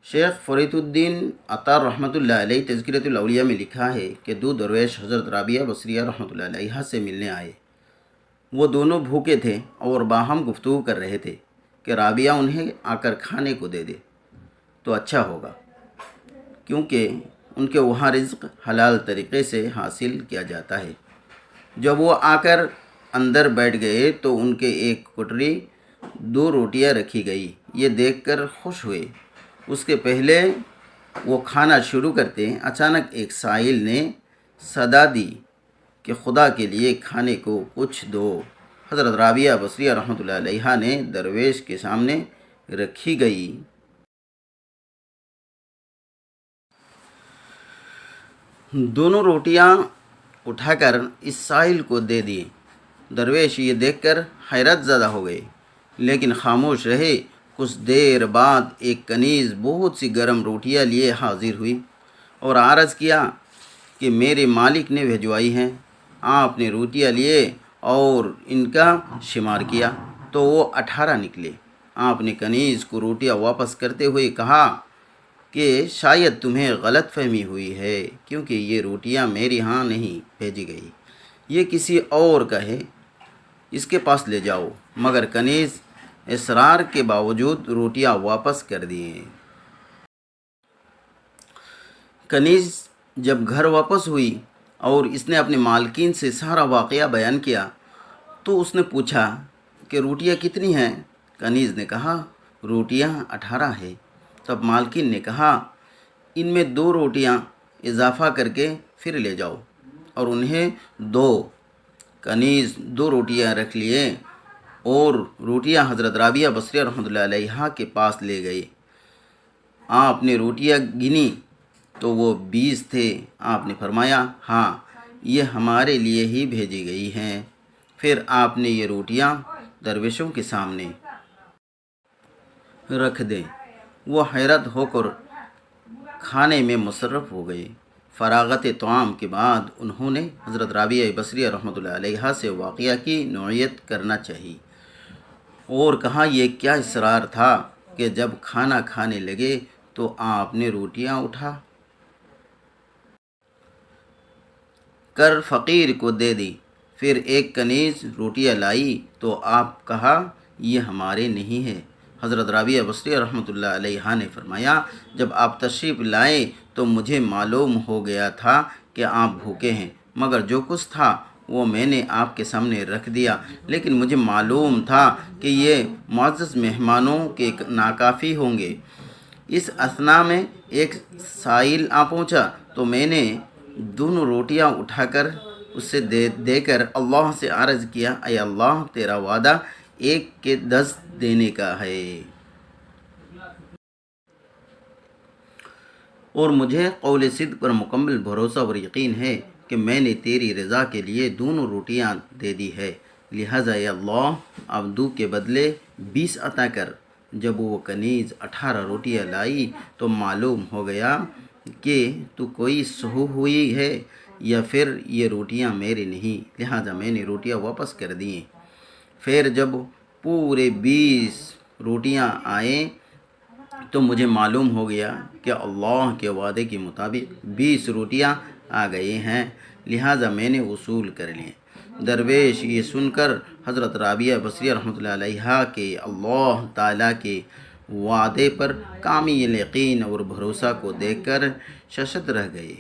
شیخ فرید الدین عطار رحمۃ اللہ علیہ تذکرۃ الاولیاء میں لکھا ہے کہ دو درویش حضرت رابعہ بصریہ رحمۃ اللہ علیہ سے ملنے آئے۔ وہ دونوں بھوکے تھے اور باہم گفتگو کر رہے تھے کہ رابعہ انہیں آ کر کھانے کو دے دے تو اچھا ہوگا، کیونکہ ان کے وہاں رزق حلال طریقے سے حاصل کیا جاتا ہے۔ جب وہ آ کر اندر بیٹھ گئے تو ان کے ایک کٹری 2 روٹیاں رکھی گئی۔ یہ دیکھ کر خوش ہوئے۔ اس کے پہلے وہ کھانا شروع کرتے اچانک ایک سائل نے صدا دی کہ خدا کے لیے کھانے کو کچھ دو۔ حضرت رابعہ بصریہ رحمۃ اللہ علیہ نے درویش کے سامنے رکھی گئی دونوں روٹیاں اٹھا کر اس سائل کو دے دیے۔ درویش یہ دیکھ کر حیرت زدہ ہو گئے، لیکن خاموش رہے۔ کچھ دیر بعد ایک کنیز بہت سی گرم روٹیاں لیے حاضر ہوئی اور عرض کیا کہ میرے مالک نے بھجوائی ہیں۔ آپ نے روٹیاں لیے اور ان کا شمار کیا تو وہ 18 نکلے۔ آپ نے کنیز کو روٹیاں واپس کرتے ہوئے کہا کہ شاید تمہیں غلط فہمی ہوئی ہے، کیونکہ یہ روٹیاں میرے ہاں نہیں بھیجی گئی، یہ کسی اور کا ہے، اس کے پاس لے جاؤ۔ مگر کنیز اصرار کے باوجود روٹیاں واپس کر دیے۔ کنیز جب گھر واپس ہوئی اور اس نے اپنے مالکین سے سارا واقعہ بیان کیا تو اس نے پوچھا کہ روٹیاں کتنی ہیں؟ کنیز نے کہا روٹیاں 18 ہیں۔ تب مالکین نے کہا ان میں 2 روٹیاں اضافہ کر کے پھر لے جاؤ اور انہیں دو۔ کنیز 2 روٹیاں رکھ لیے اور روٹیاں حضرت رابعہ بصریہ رحمۃ اللہ علیہ کے پاس لے گئے۔ آپ نے روٹیاں گنی تو وہ 20 تھے۔ آپ نے فرمایا ہاں، یہ ہمارے لیے ہی بھیجی گئی ہیں۔ پھر آپ نے یہ روٹیاں درویشوں کے سامنے رکھ دیں۔ وہ حیرت ہو کر کھانے میں مصروف ہو گئے۔ فراغت طعام کے بعد انہوں نے حضرت رابعہ بصریہ رحمۃ اللہ علیہ سے واقعہ کی نوعیت کرنا چاہی اور کہا یہ کیا اصرار تھا کہ جب کھانا کھانے لگے تو آپ نے روٹیاں اٹھا کر فقیر کو دے دی۔ پھر ایک کنیز روٹیاں لائی تو آپ کہا یہ ہمارے نہیں ہے۔ حضرت رابعہ بصریہ رحمۃ اللہ علیہ نے فرمایا جب آپ تشریف لائے تو مجھے معلوم ہو گیا تھا کہ آپ بھوکے ہیں، مگر جو کچھ تھا وہ میں نے آپ کے سامنے رکھ دیا، لیکن مجھے معلوم تھا کہ یہ معزز مہمانوں کے ناکافی ہوں گے۔ اس اثنا میں ایک سائل آ پہنچا تو میں نے 2 روٹیاں اٹھا کر اسے دے کر اللہ سے عرض کیا اے اللہ، تیرا وعدہ 1 کے 10 دینے کا ہے اور مجھے قول صدق پر مکمل بھروسہ اور یقین ہے کہ میں نے تیری رضا کے لیے دونوں روٹیاں دے دی ہے، لہٰذا اے اللہ اب 2 کے بدلے 20 عطا کر۔ جب وہ کنیز 18 روٹیاں لائی تو معلوم ہو گیا کہ تو کوئی سہو ہوئی ہے یا پھر یہ روٹیاں میرے نہیں، لہٰذا میں نے روٹیاں واپس کر دیں۔ پھر جب پورے 20 روٹیاں آئیں تو مجھے معلوم ہو گیا کہ اللہ کے وعدے کے مطابق 20 روٹیاں آ گئی ہیں، لہٰذا میں نے وصول کر لیں۔ درویش یہ سن کر حضرت رابعہ بصریہ رحمۃ اللہ علیہ کے اللہ تعالیٰ کے وعدے پر کامل یقین اور بھروسہ کو دیکھ کر ششدر رہ گئے۔